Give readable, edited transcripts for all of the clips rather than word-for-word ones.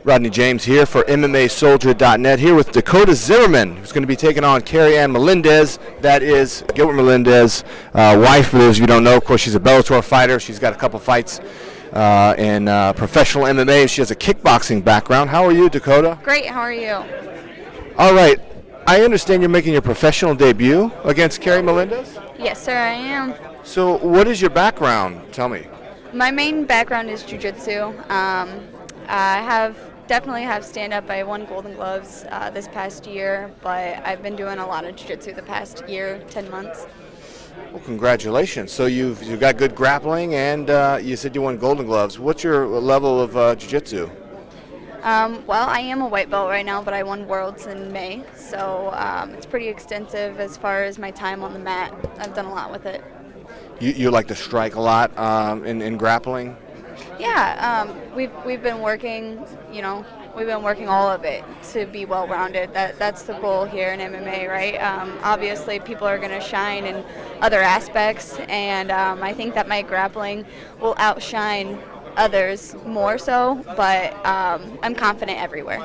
Rodney James here for MMASoldier.net, here with Dakota Zimmerman, who's going to be taking on Keri Melendez. That is Gilbert Melendez, wife, for those of you who don't know. Of course, she's a Bellator fighter. She's got a couple fights in professional MMA. She has a kickboxing background. How are you, Dakota? Great, how are you? All right. I understand you're making your professional debut against Keri Melendez? Yes, sir, I am. So what is your background? Tell me. My main background is Jiu-Jitsu. I definitely have stand-up. I won Golden Gloves this past year, but I've been doing a lot of Jiu-Jitsu the past year, 10 months. Well, congratulations. So you've got good grappling, and you said you won Golden Gloves. What's your level of Jiu-Jitsu? Well, I am a white belt right now, but I won Worlds in May, so it's pretty extensive as far as my time on the mat. I've done a lot with it. You like to strike a lot in grappling? Yeah, we've been working, we've been working all of it to be well-rounded. That's the goal here in MMA, right? Obviously, people are going to shine in other aspects, and I think that my grappling will outshine others more so, but I'm confident everywhere.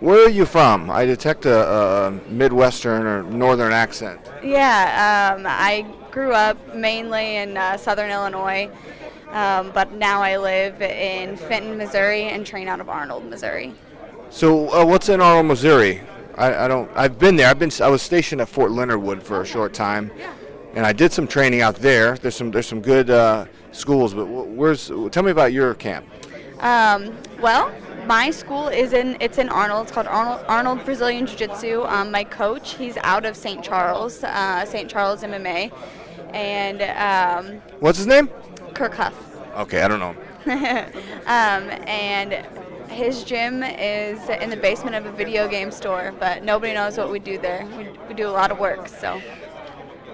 Where are you from? I detect a Midwestern or Northern accent. Yeah, I grew up mainly in Southern Illinois. But now I live in Fenton, Missouri, and train out of Arnold, Missouri. So, what's in Arnold, Missouri? I've been there. I was stationed at Fort Leonard Wood for a short time, and I did some training out there. There's some good schools, but tell me about your camp. Well, my school is in Arnold. It's called Arnold Brazilian Jiu-Jitsu. My coach, he's out of St. Charles MMA, and what's his name? Kirk Huff. Okay, I don't know. And his gym is in the basement of a video game store, but nobody knows what we do there. We do a lot of work, so.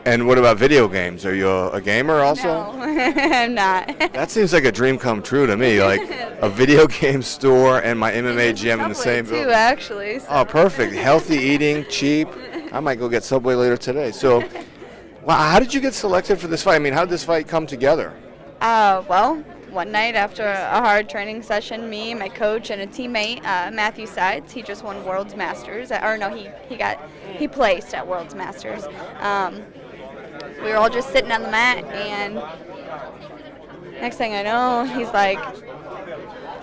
And what about video games? Are you a gamer also? No, I'm not. That seems like a dream come true to me, like a video game store and my MMA gym in the same building. building. Actually. So. Oh, perfect. Healthy eating, cheap. I might go get Subway later today. So, wow, how did you get selected for this fight? I mean, how did this fight come together? Well, one night after a hard training session, me, my coach, and a teammate, Matthew Sides, he just won Worlds Masters. He placed at Worlds Masters. We were all just sitting on the mat, and next thing I know, he's like,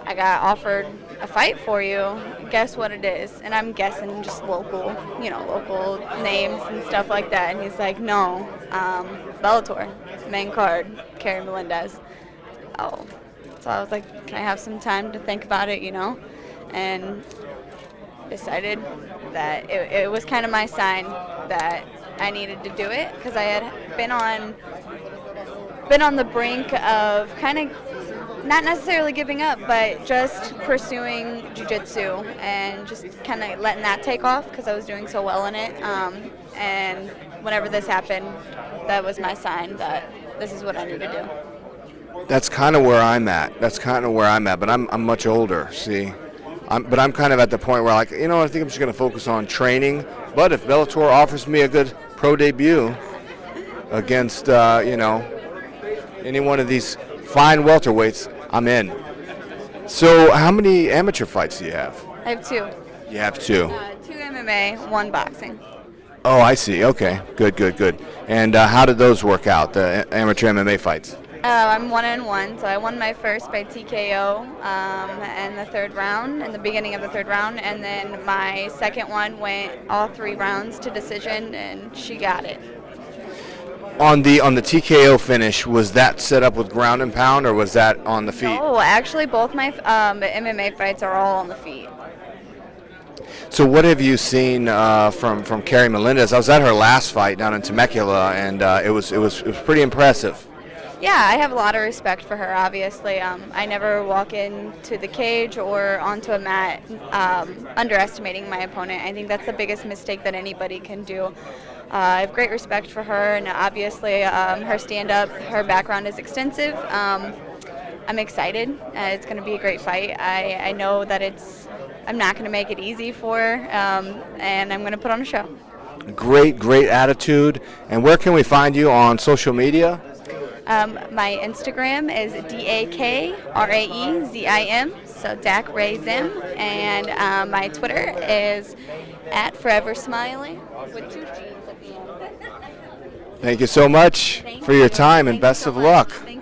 I got offered a fight for you. Guess what it is? And I'm guessing just local names and stuff like that. And he's like, no, Bellator, main card, Keri Melendez. Oh, so I was like, can I have some time to think about it, And decided that it was kind of my sign that I needed to do it, because I had been on the brink of kind of not necessarily giving up, but just pursuing jiu-jitsu and just kind of letting that take off because I was doing so well in it. And whenever this happened, that was my sign that this is what I need to do. That's kind of where I'm at. But I'm much older, see. But I'm kind of at the point where, I think I'm just going to focus on training. But if Bellator offers me a good pro debut against, any one of these fine welterweights, I'm in. So how many amateur fights do you have? I have two. You have two? 2 MMA, 1 boxing. Oh, I see. Okay. Good. And how did those work out, the amateur MMA fights? I'm 1-1, so I won my first by TKO in the third round, in the beginning of the third round, and then my second one went all 3 rounds to decision, and she got it. On the TKO finish, was that set up with ground and pound, or was that on the feet? Oh, actually, both my MMA fights are all on the feet. So what have you seen from Keri Melendez? I was at her last fight down in Temecula, and it was pretty impressive. Yeah, I have a lot of respect for her, obviously. I never walk into the cage or onto a mat underestimating my opponent. I think that's the biggest mistake that anybody can do. I have great respect for her, and obviously her stand-up, her background is extensive. I'm excited. It's going to be a great fight. I know that I'm not going to make it easy for her, and I'm going to put on a show. Great attitude. And where can we find you on social media? My Instagram is DAKRAEZIM, so Dak Ray Zim, and my Twitter is at Forever Smiling with 2 G's at the end. Thank you so much Thank for your you. time, and Thank you best so of much. luck. Thank